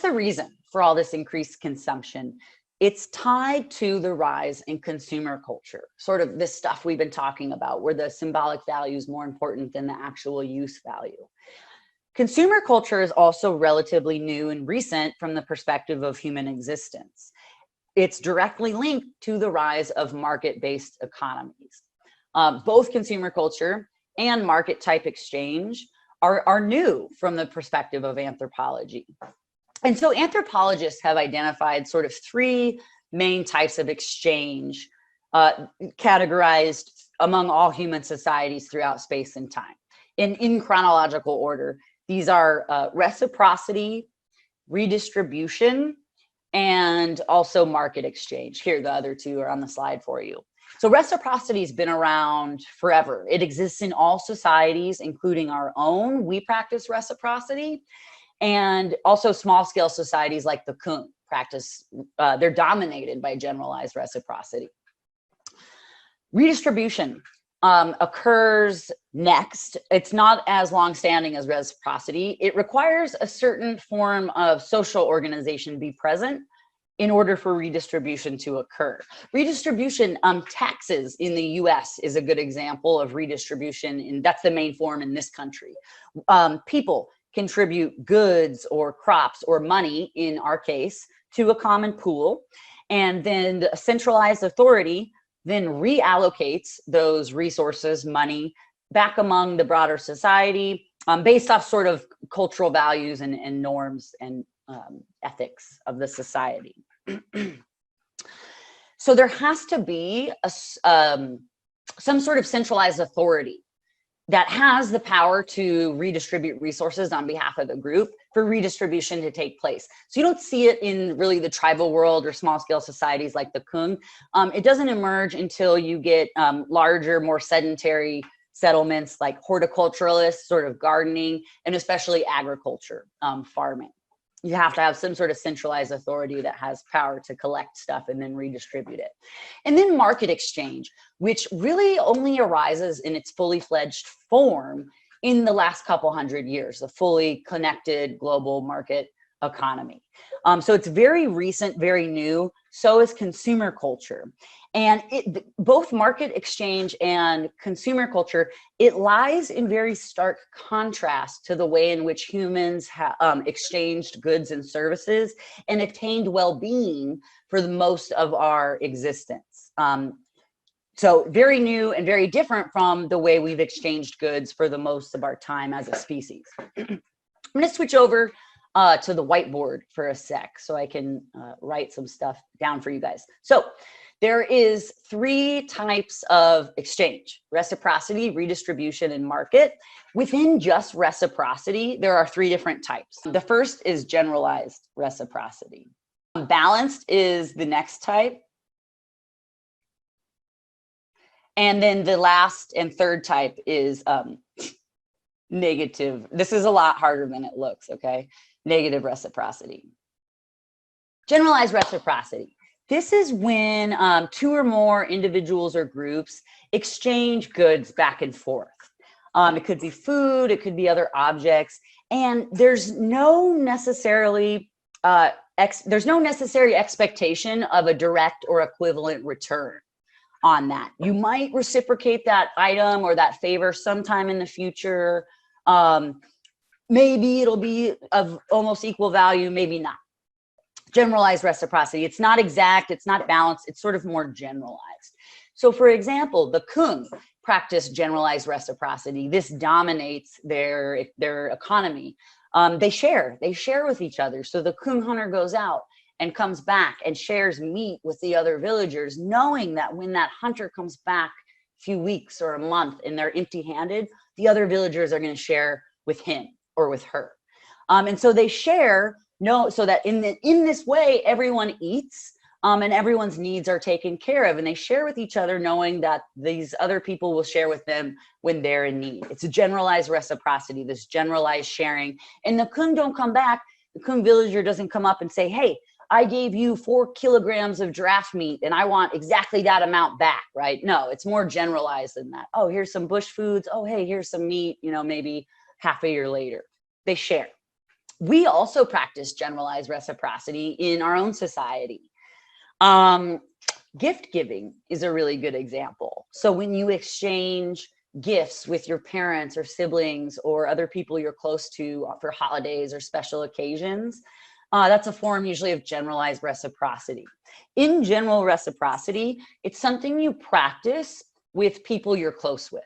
the reason for all this increased consumption? It's tied to the rise in consumer culture, sort of this stuff we've been talking about, where the symbolic value is more important than the actual use value. Consumer culture is also relatively new and recent from the perspective of human existence. It's directly linked to the rise of market-based economies. Both consumer culture and market type exchange are new from the perspective of anthropology. And so anthropologists have identified sort of three main types of exchange categorized among all human societies throughout space and time. In chronological order, these are reciprocity, redistribution, and also market exchange. Here, the other two are on the slide for you. So reciprocity has been around forever. It exists in all societies, including our own. We practice reciprocity. And also small scale societies like the Kung practice, they're dominated by generalized reciprocity. Redistribution occurs next. It's not as long-standing as reciprocity. It requires a certain form of social organization be present in order for redistribution to occur. Redistribution, taxes in the US is a good example of redistribution, and that's the main form in this country. People contribute goods or crops or money, in our case, to a common pool, and then the centralized authority then reallocates those resources, money, back among the broader society based off sort of cultural values and norms and ethics of the society. So there has to be some sort of centralized authority that has the power to redistribute resources on behalf of the group for redistribution to take place. So you don't see it in really the tribal world or small scale societies like the Kung. It doesn't emerge until you get larger, more sedentary settlements like horticulturalists, sort of gardening, and especially agriculture, farming. You have to have some sort of centralized authority that has power to collect stuff and then redistribute it. And then market exchange, which really only arises in its fully fledged form in the last couple hundred years, the fully connected global market economy. So it's very recent, very new. So is consumer culture. And both market exchange and consumer culture, it lies in very stark contrast to the way in which humans exchanged goods and services and attained well-being for the most of our existence. So very new and very different from the way we've exchanged goods for the most of our time as a species. I'm going to switch over to the whiteboard for a sec so I can write some stuff down for you guys. So there is three types of exchange: reciprocity, redistribution, and market. Within just reciprocity, there are three different types. The first is generalized reciprocity. Balanced is the next type. And then the last and third type is negative. This is a lot harder than it looks, okay? Negative reciprocity. Generalized reciprocity. This is when two or more individuals or groups exchange goods back and forth. It could be food, it could be other objects, and there's no necessary expectation of a direct or equivalent return on that. You might reciprocate that item or that favor sometime in the future. Maybe it'll be of almost equal value, maybe not. Generalized reciprocity. It's not exact, it's not balanced, it's sort of more generalized. So for example, the Kung practice generalized reciprocity. This dominates their economy. They share with each other. So the Kung hunter goes out and comes back and shares meat with the other villagers, knowing that when that hunter comes back a few weeks or a month and they're empty-handed, the other villagers are going to share with him or with her. And so they share, so that in this way, everyone eats and everyone's needs are taken care of, and they share with each other knowing that these other people will share with them when they're in need. It's a generalized reciprocity, this generalized sharing. And the Kung don't come back, the Kung villager doesn't come up and say, hey, I gave you 4 kilograms of giraffe meat and I want exactly that amount back, right? No, it's more generalized than that. Oh, here's some bush foods. Oh, hey, here's some meat, maybe half a year later. They share. We also practice generalized reciprocity in our own society. Gift giving is a really good example. So when you exchange gifts with your parents or siblings or other people you're close to for holidays or special occasions, that's a form usually of generalized reciprocity. In general reciprocity, it's something you practice with people you're close with.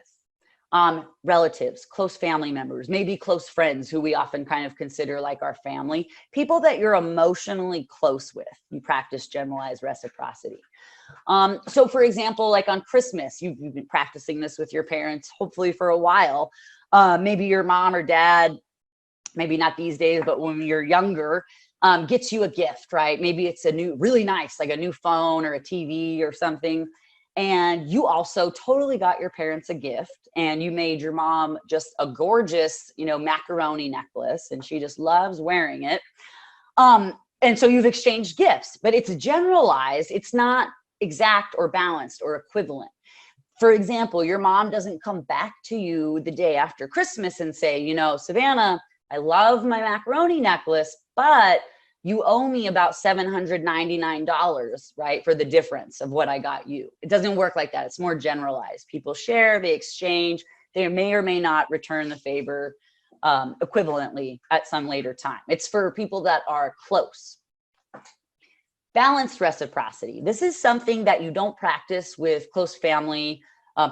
Relatives, close family members, maybe close friends who we often kind of consider like our family, people that you're emotionally close with, you practice generalized reciprocity. So for example, like on Christmas, you've been practicing this with your parents, hopefully for a while. Maybe your mom or dad, maybe not these days, but when you're younger, gets you a gift, right? Maybe it's a new, really nice, like a new phone or a TV or something. And you also totally got your parents a gift, and you made your mom just a gorgeous, you know, macaroni necklace, and she just loves wearing it. And so you've exchanged gifts, but it's generalized. It's not exact or balanced or equivalent. For example, your mom doesn't come back to you the day after Christmas and say, you know, Savannah, I love my macaroni necklace, but you owe me about $799, right? For the difference of what I got you. It doesn't work like that. It's more generalized. People share, they exchange, they may or may not return the favor equivalently at some later time. It's for people that are close. Balanced reciprocity. This is something that you don't practice with close family,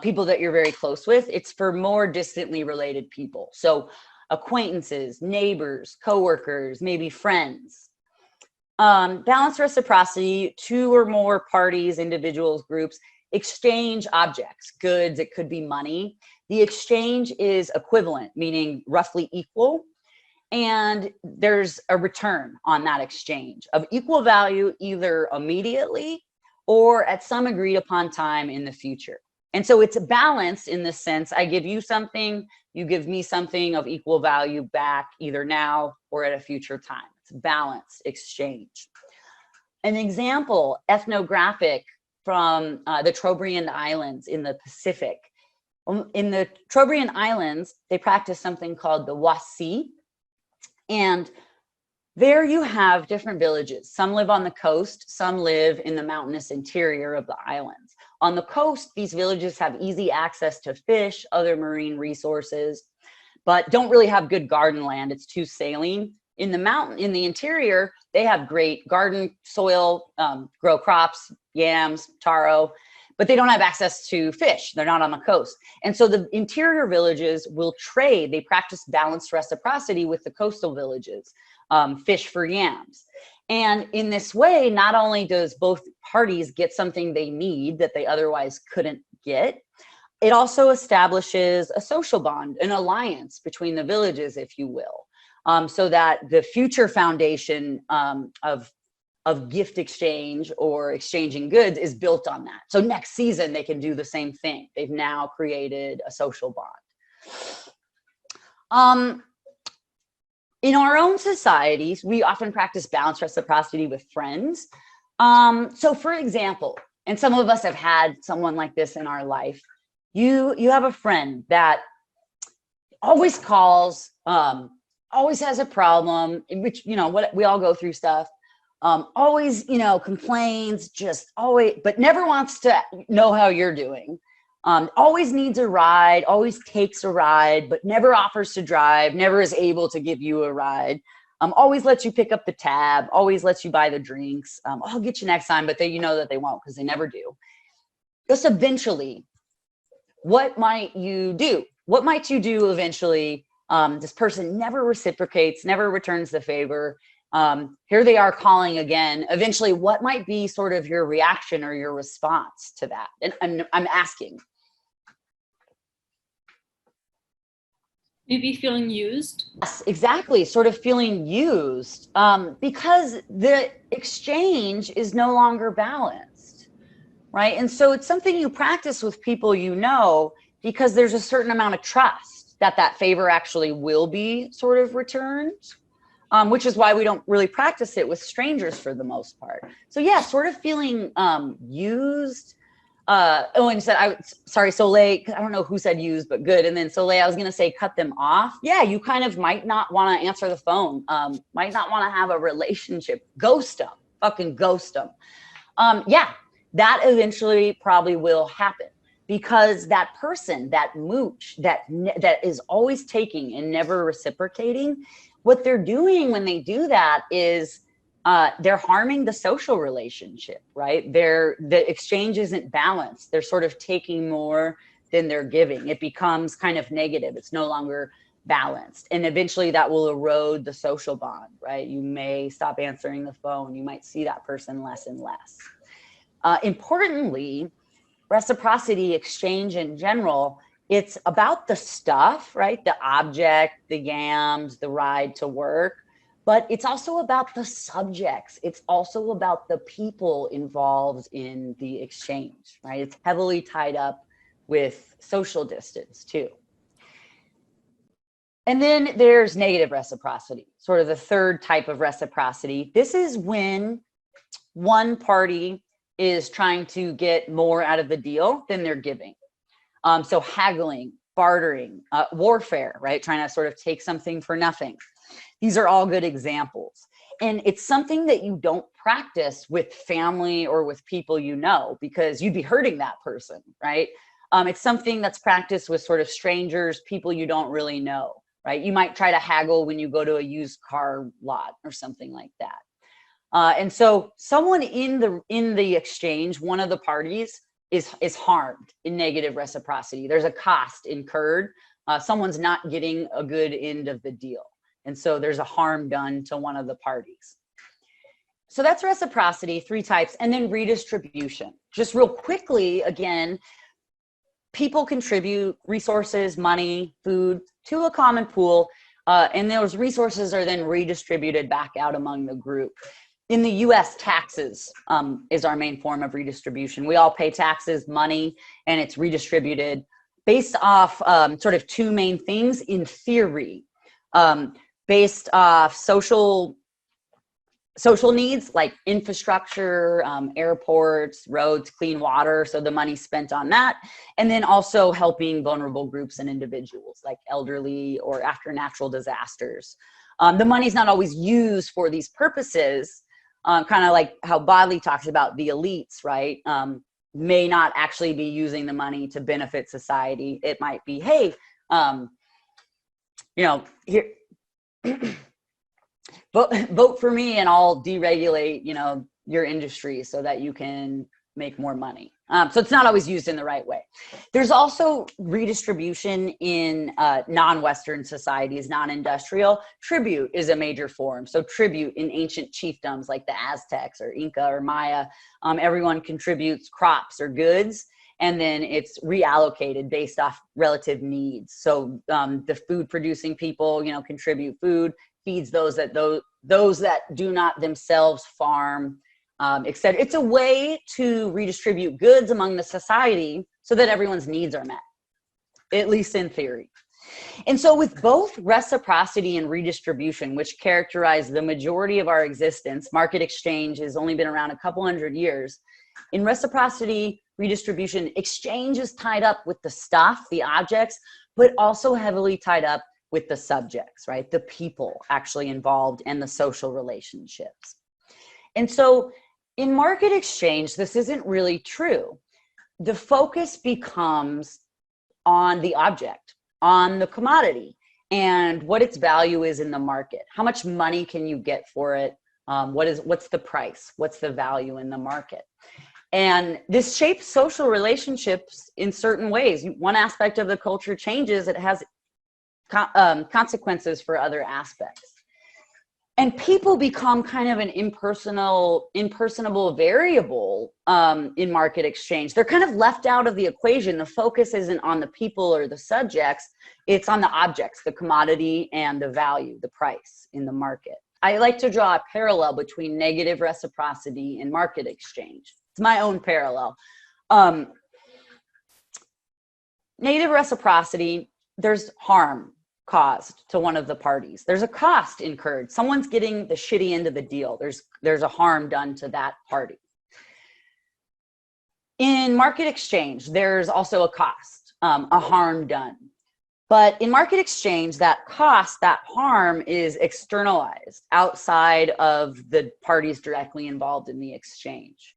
people that you're very close with. It's for more distantly related people. So acquaintances, neighbors, coworkers, maybe friends. Balanced reciprocity, two or more parties, individuals, groups, exchange objects, goods, it could be money. The exchange is equivalent, meaning roughly equal, and there's a return on that exchange of equal value, either immediately or at some agreed upon time in the future. And so it's balanced in the sense, I give you something, you give me something of equal value back, either now or at a future time. It's balanced exchange. An example, ethnographic, from the Trobriand Islands in the Pacific. In the Trobriand Islands, they practice something called the wasi. And there you have different villages. Some live on the coast, some live in the mountainous interior of the islands. On the coast, these villages have easy access to fish, other marine resources, but don't really have good garden land. It's too saline. In the mountain, in the interior, they have great garden soil, grow crops, yams, taro, but they don't have access to fish. They're not on the coast. And so the interior villages will trade. They practice balanced reciprocity with the coastal villages, fish for yams. And in this way, not only does both parties get something they need that they otherwise couldn't get, it also establishes a social bond, an alliance between the villages, if you will, so that the future foundation of gift exchange or exchanging goods is built on that. So next season, they can do the same thing. They've now created a social bond. In our own societies, we often practice balanced reciprocity with friends. So for example, and some of us have had someone like this in our life, you have a friend that always calls, always has a problem, which, you know, what we all go through stuff. Always, you know, complains, just always, but never wants to know how you're doing. Always needs a ride, always takes a ride, but never offers to drive, never is able to give you a ride. Always lets you pick up the tab, always lets you buy the drinks. I'll get you next time, but you know that they won't because they never do. Just eventually, what might you do? What might you do eventually? This person never reciprocates, never returns the favor. Here they are calling again. Eventually, what might be sort of your reaction or your response to that? And I'm asking. Maybe feeling used. Yes, exactly. Sort of feeling used because the exchange is no longer balanced, right? And so it's something you practice with people you know, because there's a certain amount of trust that that favor actually will be sort of returned. Which is why we don't really practice it with strangers for the most part. So yeah, sort of feeling used, Oh, and said, sorry, Soleil, I don't know who said use, but good. And then Soleil, I was going to say, cut them off. Yeah, you kind of might not want to answer the phone, might not want to have a relationship. Ghost them, fucking ghost them. Yeah, that eventually probably will happen, because that person, that mooch, that is always taking and never reciprocating, what they're doing when they do that is they're harming the social relationship, right? The exchange isn't balanced. They're sort of taking more than they're giving. It becomes kind of negative. It's no longer balanced. And eventually that will erode the social bond, right? You may stop answering the phone. You might see that person less and less. Importantly, reciprocity exchange in general, it's about the stuff, right? The object, the yams, the ride to work. But it's also about the subjects. It's also about the people involved in the exchange, right? It's heavily tied up with social distance too. And then there's negative reciprocity, sort of the third type of reciprocity. This is when one party is trying to get more out of the deal than they're giving. So haggling, bartering, warfare, right? Trying to sort of take something for nothing. These are all good examples. And it's something that you don't practice with family or with people you know, because you'd be hurting that person, right? It's something that's practiced with sort of strangers, people you don't really know, right? You might try to haggle when you go to a used car lot or something like that. And so someone in the exchange, one of the parties is harmed in negative reciprocity. There's a cost incurred. Someone's not getting a good end of the deal. And so there's a harm done to one of the parties. So that's reciprocity, 3 types. And then redistribution. Just real quickly, again, people contribute resources, money, food to a common pool. And those resources are then redistributed back out among the group. In the US, taxes is our main form of redistribution. We all pay taxes, money, and it's redistributed based off sort of 2 main things in theory. Based off social needs like infrastructure, airports, roads, clean water. So the money spent on that. And then also helping vulnerable groups and individuals like elderly or after natural disasters. The money's not always used for these purposes, kind of like how Bodley talks about the elites, right? May not actually be using the money to benefit society. It might be, hey, here, vote for me and I'll deregulate, your industry so that you can make more money. So it's not always used in the right way. There's also redistribution in non-Western societies, non-industrial. Tribute is a major form. So tribute in ancient chiefdoms like the Aztecs or Inca or Maya, everyone contributes crops or goods, and then it's reallocated based off relative needs. So the food producing people, contribute food, feeds those that do not themselves farm, etc. It's a way to redistribute goods among the society so that everyone's needs are met, at least in theory. And so with both reciprocity and redistribution, which characterize the majority of our existence, market exchange has only been around a couple hundred years. In reciprocity, redistribution, exchange is tied up with the stuff, the objects, but also heavily tied up with the subjects, right? The people actually involved and the social relationships. And so in market exchange, this isn't really true. The focus becomes on the object, on the commodity, and what its value is in the market. How much money can you get for it? What's the price? What's the value in the market? And this shapes social relationships in certain ways. One aspect of the culture changes, it has consequences for other aspects. And people become kind of an impersonable variable in market exchange. They're kind of left out of the equation. The focus isn't on the people or the subjects, it's on the objects, the commodity and the value, the price in the market. I like to draw a parallel between negative reciprocity and market exchange. It's my own parallel. Negative reciprocity, there's harm caused to one of the parties. There's a cost incurred. Someone's getting the shitty end of the deal. There's a harm done to that party. In market exchange, there's also a cost, a harm done. But in market exchange, that cost, that harm is externalized outside of the parties directly involved in the exchange.